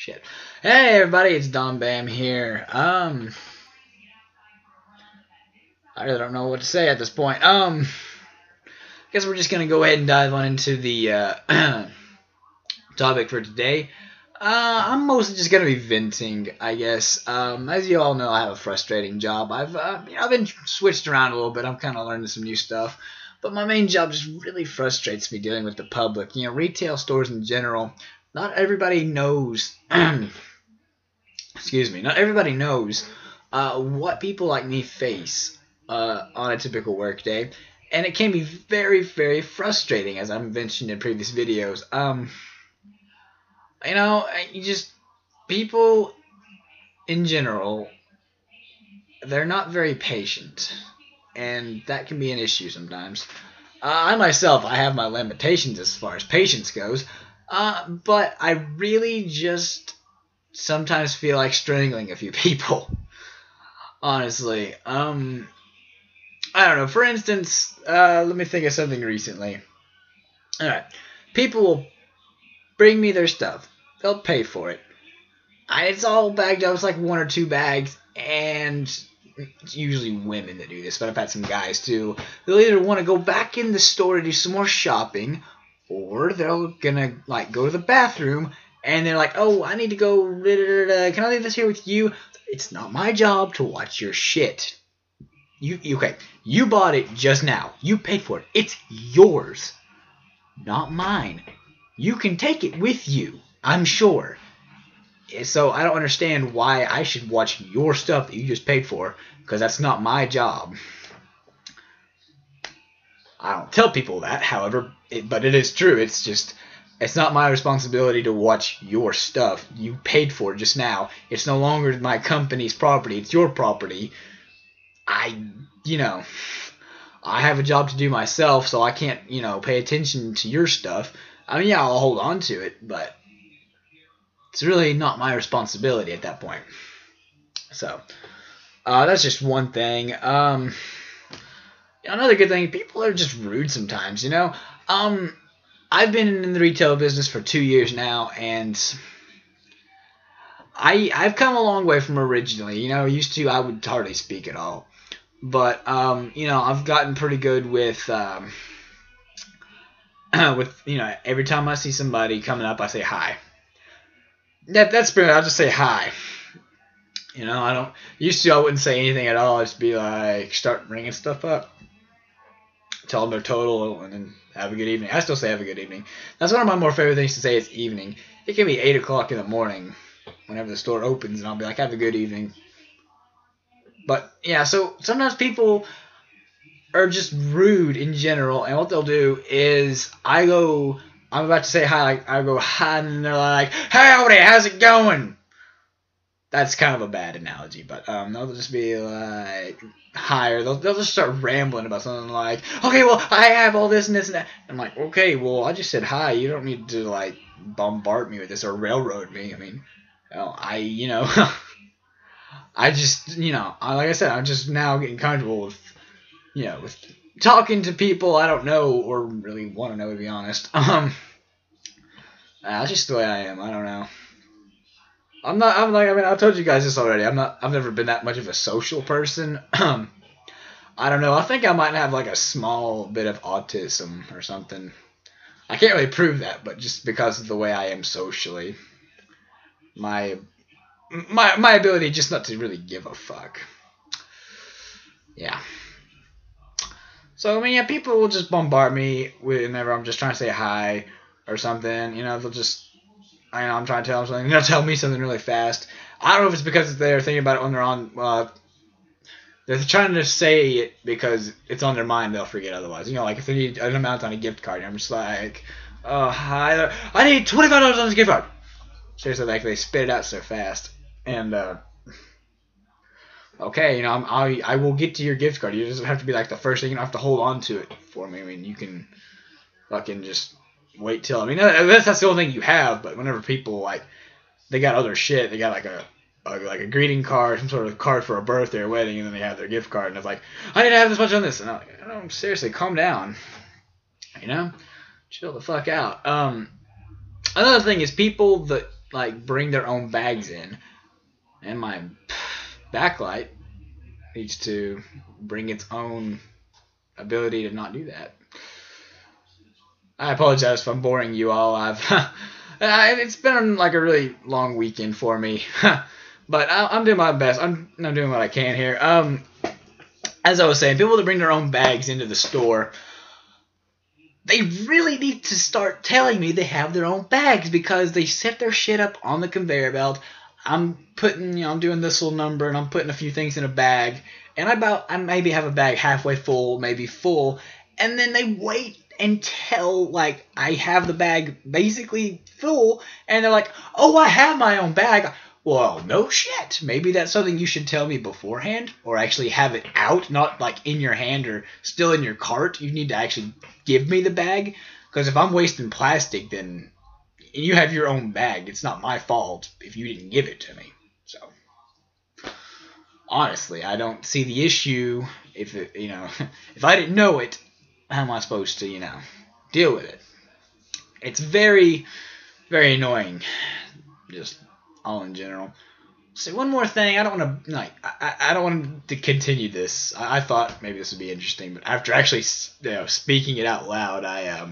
Shit. Hey everybody, it's Don Bam here. I really don't know what to say at this point. Guess we're just gonna go ahead and dive on into the topic for today. I'm mostly just gonna be venting, I guess. As you all know, I have a frustrating job. I've been switched around a little bit. I'm kind of learning some new stuff, but my main job just really frustrates me dealing with the public. Retail stores in general. Not everybody knows. Excuse me. Not everybody knows what people like me face on a typical workday, and it can be very, very frustrating, as I've mentioned in previous videos. People in general, they're not very patient, and that can be an issue sometimes. I myself, I have my limitations as far as patience goes, but I really just sometimes feel like strangling a few people. Honestly, I don't know. For instance, let me think of something recently. All right, people will bring me their stuff. They'll pay for it. It's all bagged up. It's like one or two bags, and it's usually women that do this, but I've had some guys too. They'll either want to go back in the store to do some more shopping, or they're gonna go to the bathroom, and they're like, "Oh, I need to go. Can I leave this here with you?" It's not my job to watch your shit. You bought it just now. You paid for it. It's yours, not mine. You can take it with you, I'm sure. So I don't understand why I should watch your stuff that you just paid for, because that's not my job. I don't tell people that, however, but it is true. It's not my responsibility to watch your stuff. You paid for it just now. It's no longer my company's property. It's your property. I have a job to do myself, so I can't, pay attention to your stuff. I mean, yeah, I'll hold on to it, but it's really not my responsibility at that point. So, that's just one thing. Another good thing, people are just rude sometimes, I've been in the retail business for 2 years now, and I've come a long way from originally. Used to I would hardly speak at all. But I've gotten pretty good with every time I see somebody coming up, I say hi. That's pretty. I'll just say hi. I don't used to. I wouldn't say anything at all. I'd just be like, start ringing stuff up, tell them their total, and then have a good evening. I still say have a good evening. That's one of my more favorite things to say is evening. It can be 8 o'clock in the morning whenever the store opens, and I'll be like, have a good evening. But yeah, so sometimes people are just rude in general, and what they'll do is I'm about to say hi, I go hi, and they're like, howdy, how's it going? That's kind of a bad analogy, but they'll just be like, hi, or they'll just start rambling about something like, okay, well, I have all this and this and that. I'm like, okay, well, I just said hi. You don't need to bombard me with this or railroad me. I mean, I just, like I said, I'm just now getting comfortable with talking to people I don't know or really want to know, to be honest. That's just the way I am. I don't know. I told you guys this already. I've never been that much of a social person. I don't know. I think I might have a small bit of autism or something. I can't really prove that, but just because of the way I am socially, my ability just not to really give a fuck. Yeah. So, I mean, yeah, people will just bombard me whenever I'm just trying to say hi or something. They'll just, I'm trying to tell them something. They'll tell me something really fast. I don't know if it's because they're thinking about it when they're on, they're trying to say it because it's on their mind. They'll forget otherwise. If they need an amount on a gift card, I'm just like, oh, hi, I need $25 on this gift card. Seriously, they spit it out so fast. And, okay, I will get to your gift card. You just have to be the first thing. You don't have to hold on to it for me. I mean, you can fucking just wait till. I mean, that's the only thing you have. But whenever people they got other shit, they got a greeting card, some sort of card for a birthday or wedding, and then they have their gift card, and it's like, I need to have this much on this. And I'm like, no, seriously, calm down. Chill the fuck out. Another thing is people that like bring their own bags in, and my backlight needs to bring its own ability to not do that. I apologize if I'm boring you all. It's been like a really long weekend for me, but I'm doing my best. I'm doing what I can here. As I was saying, people that bring their own bags into the store, they really need to start telling me they have their own bags, because they set their shit up on the conveyor belt. I'm doing this little number, and I'm putting a few things in a bag, and I maybe have a bag halfway full, maybe full, and then they wait until like I have the bag basically full, and they're like, "Oh, I have my own bag." Well, no shit. Maybe that's something you should tell me beforehand, or actually have it out, not like in your hand or still in your cart. You need to actually give me the bag, because if I'm wasting plastic, then you have your own bag. It's not my fault if you didn't give it to me. So, honestly, I don't see the issue. If if I didn't know it, how am I supposed to, deal with it? It's very, very annoying. Just all in general. So one more thing, I don't want to I don't want to continue this. I thought maybe this would be interesting, but after actually speaking it out loud, I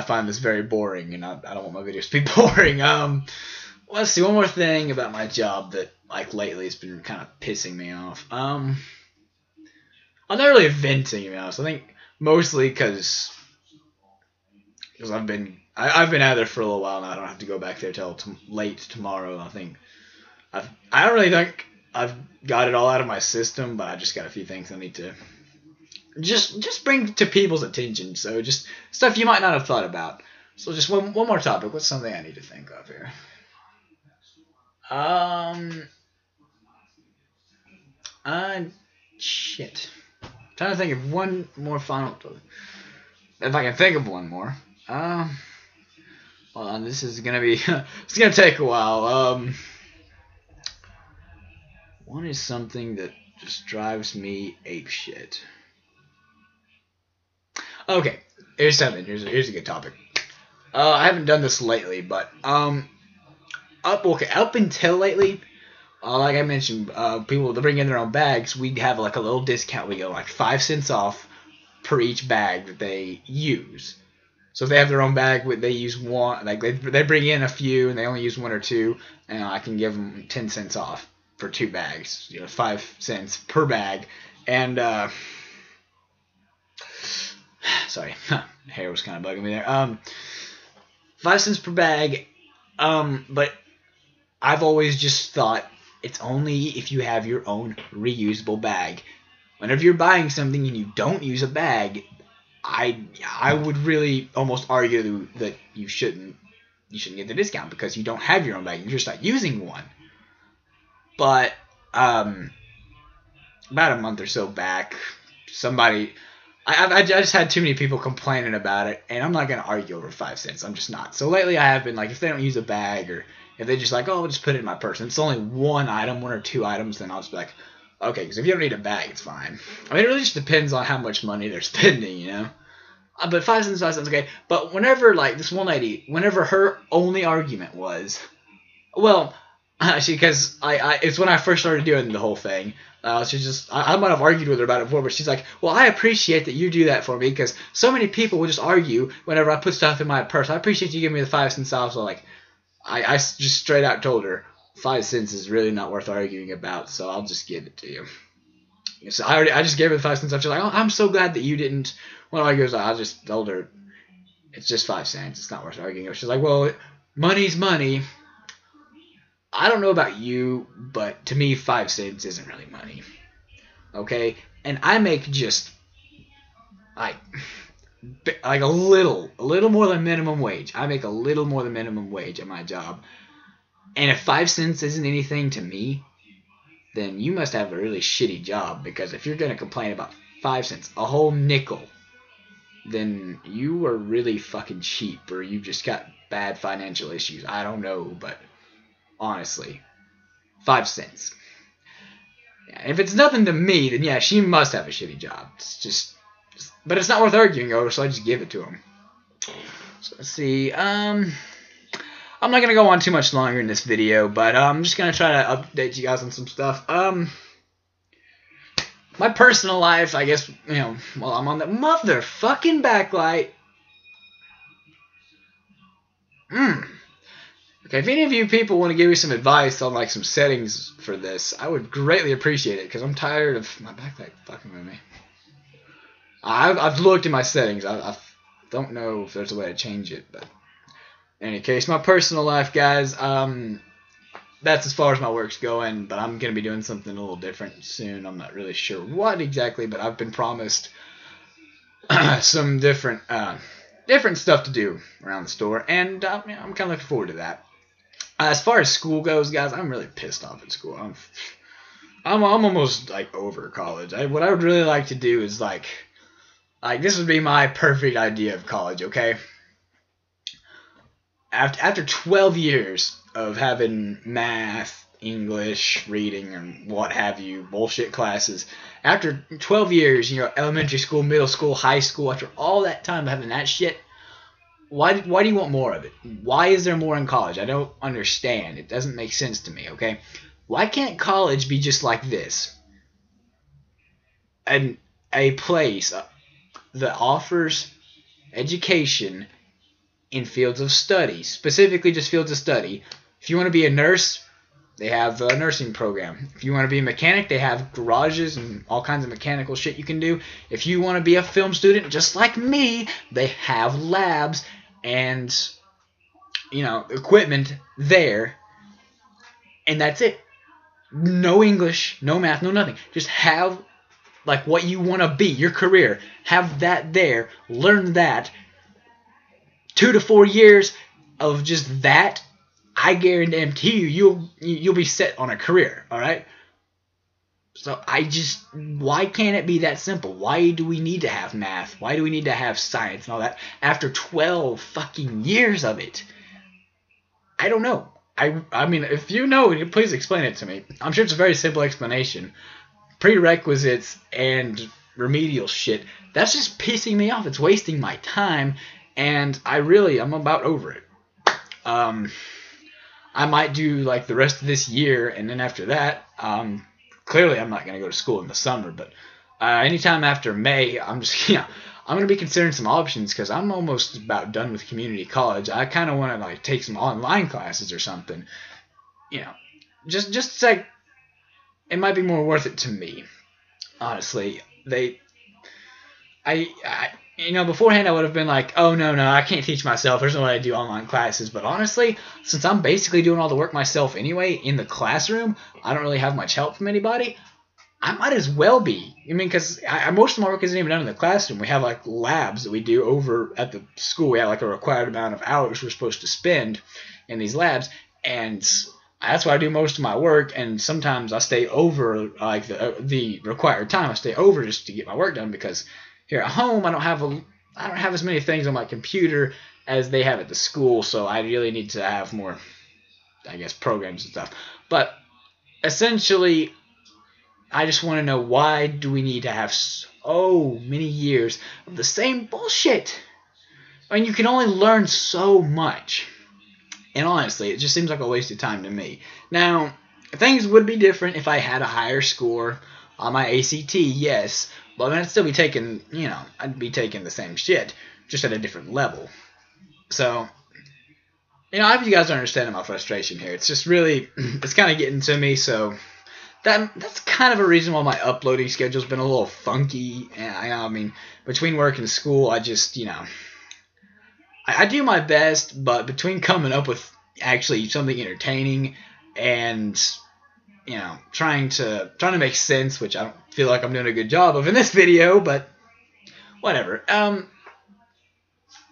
find this very boring, and I don't want my videos to be boring. Let's see, one more thing about my job that like lately has been kind of pissing me off. I'm not really venting, to be honest. I think mostly because I've been out of there for a little while now. I don't have to go back there till late tomorrow. I think I don't really think I've got it all out of my system, but I just got a few things I need to just bring to people's attention. So just stuff you might not have thought about. So just one more topic. What's something I need to think of here? Shit. I'm trying to think of one more final. If I can think of one more. Hold on, this is gonna be it's gonna take a while. One is something that just drives me apeshit. Okay, here's something. Here's a good topic. I haven't done this lately, but up until lately, like I mentioned, people that bring in their own bags, we have like a little discount. We go like 5 cents off per each bag that they use. So if they have their own bag, they use one. Like they bring in a few and they only use one or two, and I can give them 10 cents off for 2 bags. 5 cents per bag, and sorry, hair was kind of bugging me there. 5 cents per bag, but I've always just thought it's only if you have your own reusable bag. Whenever you're buying something and you don't use a bag, I would really almost argue that you shouldn't get the discount, because you don't have your own bag. You're just not using one. But about a month or so back, I just had too many people complaining about it, and I'm not going to argue over 5 cents. I'm just not. So lately I have been like, if they don't use a bag, or if they just like, oh, I'll just put it in my purse, and it's only one or two items, then I'll just be like, okay, because if you don't need a bag, it's fine. I mean, it really just depends on how much money they're spending, But 5 cents, okay. But whenever, like, this one lady, whenever her only argument was, well, because it's when I first started doing the whole thing. I might have argued with her about it before, but she's like, well, I appreciate that you do that for me, because so many people will just argue whenever I put stuff in my purse. I appreciate you giving me the 5 cents off. So, like, I just straight out told her, 5 cents is really not worth arguing about, so I'll just give it to you. So I just gave her the 5 cents off. She's like, oh, I'm so glad that you didn't want to argue. I just told her, it's just 5 cents. It's not worth arguing. She's like, well, money's money. I don't know about you, but to me, 5 cents isn't really money. Okay? And I make just like a little more than minimum wage. I make a little more than minimum wage at my job. And if 5 cents isn't anything to me, then you must have a really shitty job, because if you're going to complain about 5 cents, a whole nickel, then you are really fucking cheap, or you just got bad financial issues. I don't know, but honestly, 5 cents. Yeah, if it's nothing to me, then yeah, she must have a shitty job. It's but it's not worth arguing over, so I just give it to him. So let's see. I'm not gonna go on too much longer in this video, but I'm just gonna try to update you guys on some stuff. My personal life, I guess, while I'm on the motherfucking backlight. Okay, if any of you people want to give me some advice on like some settings for this, I would greatly appreciate it, because I'm tired of my backlight fucking with me. I've looked in my settings. I don't know if there's a way to change it, but in any case, my personal life, guys, that's as far as my work's going, but I'm going to be doing something a little different soon. I'm not really sure what exactly, but I've been promised some different stuff to do around the store, and I'm kind of looking forward to that. As far as school goes, guys, I'm really pissed off at school. I'm almost like over college. What I would really like to do is like this would be my perfect idea of college, okay? After 12 years of having math, English, reading, and what have you, bullshit classes, after 12 years, elementary school, middle school, high school, after all that time of having that shit, why do you want more of it? Why is there more in college? I don't understand. It doesn't make sense to me, okay? Why can't college be just like this? And a place that offers education in fields of study, specifically just fields of study. If you want to be a nurse, they have a nursing program. If you want to be a mechanic, they have garages and all kinds of mechanical shit you can do. If you want to be a film student, just like me, they have labs and, equipment there. And that's it. No English, no math, no nothing. Just have, like, what you want to be, your career. Have that there. Learn that. 2 to 4 years of just that, I guarantee you'll be set on a career, all right? So why can't it be that simple? Why do we need to have math? Why do we need to have science and all that after 12 fucking years of it? I don't know. I mean, if you know, please explain it to me. I'm sure it's a very simple explanation. Prerequisites and remedial shit, that's just pissing me off. It's wasting my time, and I'm about over it. I might do like the rest of this year, and then after that, clearly I'm not going to go to school in the summer, but anytime after May, I'm going to be considering some options, because I'm almost about done with community college. I kind of want to like take some online classes or something, just like, it might be more worth it to me, honestly. Beforehand I would have been like, oh, no, I can't teach myself. There's no way to do online classes. But honestly, since I'm basically doing all the work myself anyway in the classroom, I don't really have much help from anybody. I might as well be. Because most of my work isn't even done in the classroom. We have like labs that we do over at the school. We have like a required amount of hours we're supposed to spend in these labs, and that's where I do most of my work. And sometimes I stay over like the required time. I stay over just to get my work done, because here at home I don't have as many things on my computer as they have at the school, so I really need to have more, I guess, programs and stuff. But essentially, I just want to know, why do we need to have so many years of the same bullshit? I mean, you can only learn so much. And honestly, it just seems like a waste of time to me. Now, things would be different if I had a higher score on my ACT, yes. But I'd still be taking, I'd be taking the same shit, just at a different level. So, I hope you guys are understanding my frustration here. It's just really, it's kind of getting to me, so that's kind of a reason why my uploading schedule's been a little funky. And between work and school, I just, I do my best, but between coming up with actually something entertaining and, trying to make sense, which I don't feel like I'm doing a good job of in this video, but whatever.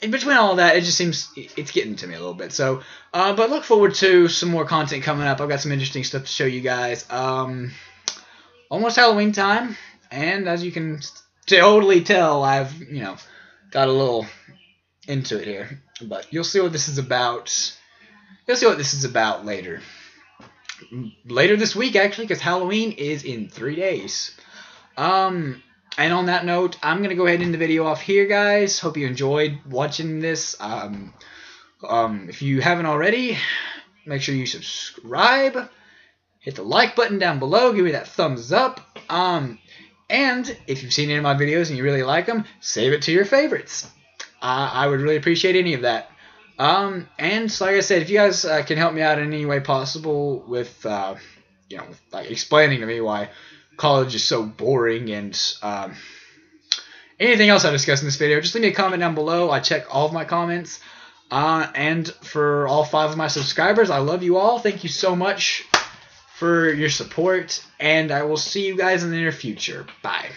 In between all of that, it just seems it's getting to me a little bit. So, but look forward to some more content coming up. I've got some interesting stuff to show you guys. Almost Halloween time, and as you can totally tell, I've got a little into it here. But you'll see what this is about. You'll see what this is about later this week, actually, because Halloween is in 3 days. And on that note, I'm going to go ahead and end the video off here, guys. Hope you enjoyed watching this. If you haven't already, make sure you subscribe. Hit the like button down below. Give me that thumbs up. And if you've seen any of my videos and you really like them, save it to your favorites. I would really appreciate any of that. And so like I said, if you guys can help me out in any way possible with, like explaining to me why college is so boring and anything else I discuss in this video, just leave me a comment down below. I check all of my comments. And for all 5 of my subscribers, I love you all. Thank you so much for your support, and I will see you guys in the near future. Bye.